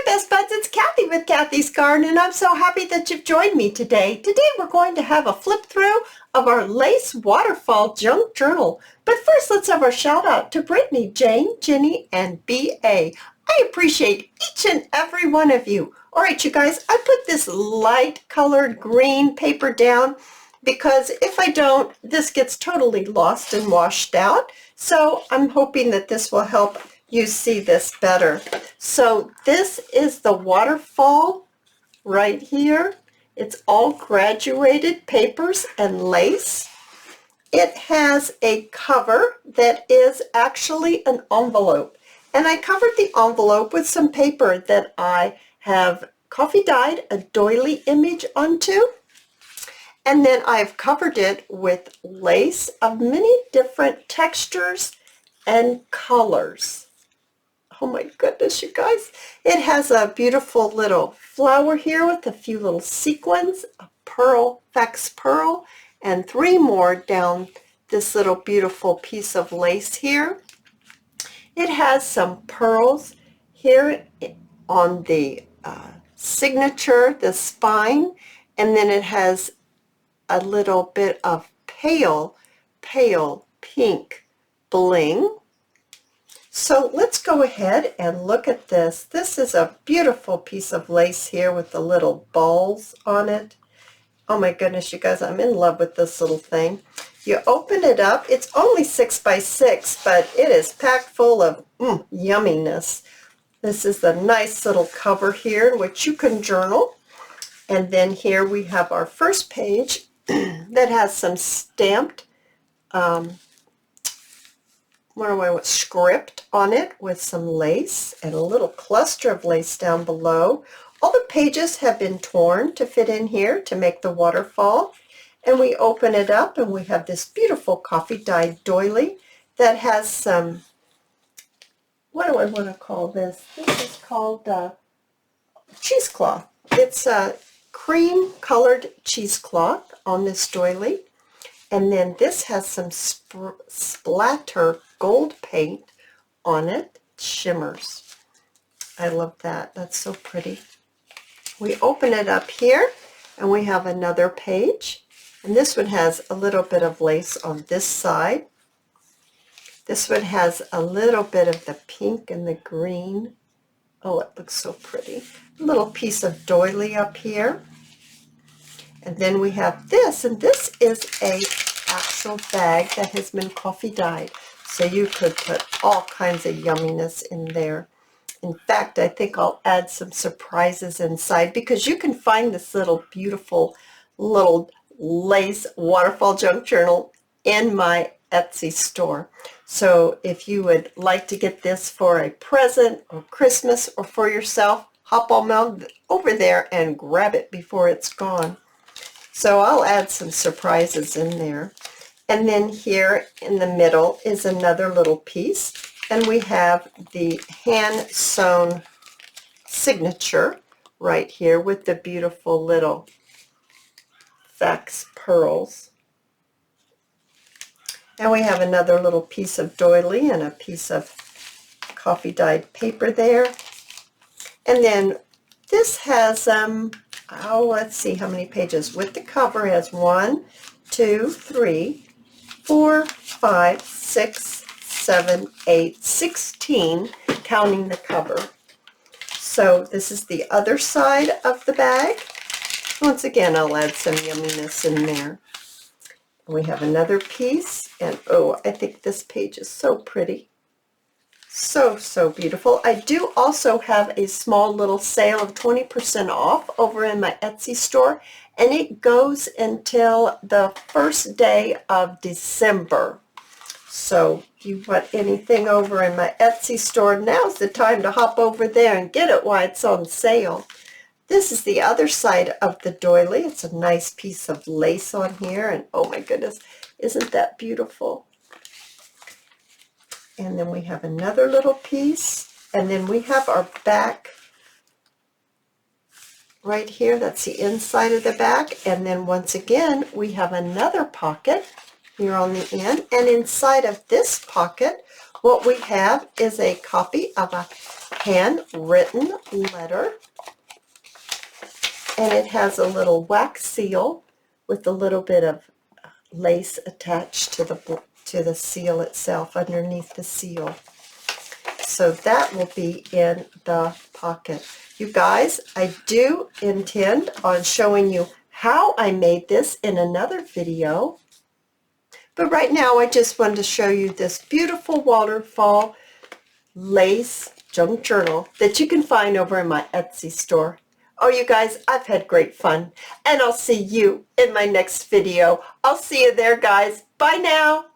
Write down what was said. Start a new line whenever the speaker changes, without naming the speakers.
best buds, it's Cathy with Cathy's Garden, and I'm so happy that you've joined me today. Today we're going to have a flip through of our lace waterfall junk journal. But first, let's have our shout out to Brittany, Jane, Jenny, and B.A. I appreciate each and every one of you. All right, you guys, I put this light colored green paper down because if I don't, this gets totally lost and washed out. So I'm hoping that this will help you see this better. So this is the waterfall right here. It's all graduated papers and lace. It has a cover that is actually an envelope. And I covered the envelope with some paper that I have coffee dyed a doily image onto. And then I've covered it with lace of many different textures and colors. Oh my goodness, you guys. It has a beautiful little flower here with a few little sequins, a pearl, fax pearl, and 3 more down this little beautiful piece of lace here. It has some pearls here on the signature, the spine, and then it has a little bit of pale pink bling. So let's go ahead and look at this. This is a beautiful piece of lace here with the little balls on it. Oh my goodness, you guys, I'm in love with this little thing. You open it up. It's only 6 by 6, but it is packed full of yumminess. This is a nice little cover here in which you can journal. And then here we have our first page that has some stamped script on it with some lace and a little cluster of lace down below. All the pages have been torn to fit in here to make the waterfall. And we open it up and we have this beautiful coffee dyed doily that has some, what do I want to call this? This is called cheesecloth. It's a cream colored cheesecloth on this doily. And then this has some splatter gold paint on it. It shimmers. I love that. That's so pretty. We open it up here and we have another page. And this one has a little bit of lace on this side. This one has a little bit of the pink and the green. Oh, it looks so pretty. A little piece of doily up here. And then we have this, and this is a actual bag that has been coffee dyed. So you could put all kinds of yumminess in there. In fact, I think I'll add some surprises inside because you can find this little beautiful little lace waterfall junk journal in my Etsy store. So if you would like to get this for a present or Christmas or for yourself, hop on over there and grab it before it's gone. So I'll add some surprises in there. And then here in the middle is another little piece. And we have the hand-sewn signature right here with the beautiful little fax pearls. And we have another little piece of doily and a piece of coffee dyed paper there. And then this has, let's see how many pages. With the cover, it has 1, 2, 3, 4, 5, 6, 7, 8, 16, counting the cover. So this is the other side of the bag. Once again, I'll add some yumminess in there. We have another piece, and oh, I think this page is so pretty. So beautiful. I do also have a small little sale of 20% off over in my Etsy store, and it goes until the first day of December. So if you want anything over in my Etsy store, now's the time to hop over there and get it while it's on sale. This is the other side of the doily. It's a nice piece of lace on here, and oh my goodness, isn't that beautiful? And then we have another little piece, and then we have our back right here. That's the inside of the back. And then once again, we have another pocket here on the end. And inside of this pocket, what we have is a copy of a handwritten letter, and it has a little wax seal with a little bit of lace attached to the seal itself, underneath the seal. So that will be in the pocket. You guys, I do intend on showing you how I made this in another video. But right now I just wanted to show you this beautiful waterfall lace junk journal that you can find over in my Etsy store. Oh, you guys, I've had great fun, and I'll see you in my next video. I'll see you there, guys. Bye now.